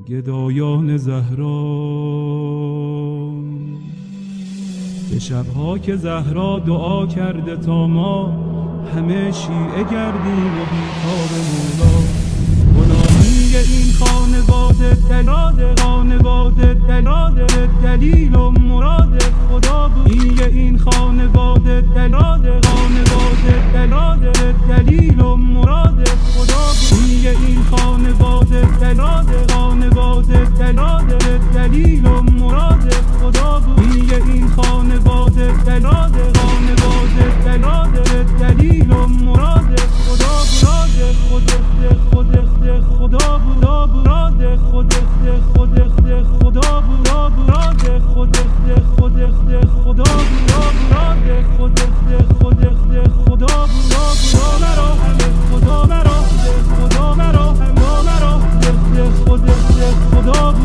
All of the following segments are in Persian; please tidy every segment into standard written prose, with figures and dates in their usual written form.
گدایان زهرا. به شبها که زهرا دعا کرده تا ما همه شیعه گردیم و بیتاب مولا. گناهی این خانواده دلیل و مراد خدا بود. این خانواده دلیل و مراد خدا بود. این خانواده دلیل و مراد خدا بود. این خانواده دلیل و مراد خدا بود. خدا بود مراد خدا بود مراد خدا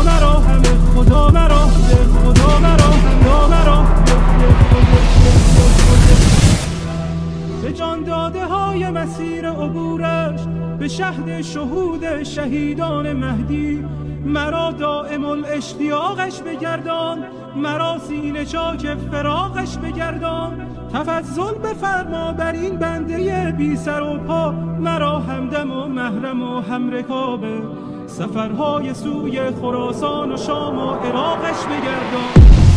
مرا همه خدا مرا خدا مرا خدا مرا همه خدا مرا به جان داده های مسیر عبورش، به شهد شهود شهیدان مهدی، مرا دائم الاشتیاقش بگردان، مرا سینه چاک فراقش بگردان. تفضل بفرما بر این بنده بی سر و پا، مرا همدم و محرم و همرکابه، سفرهای سوی خراسان و شام و عراقش بگردان.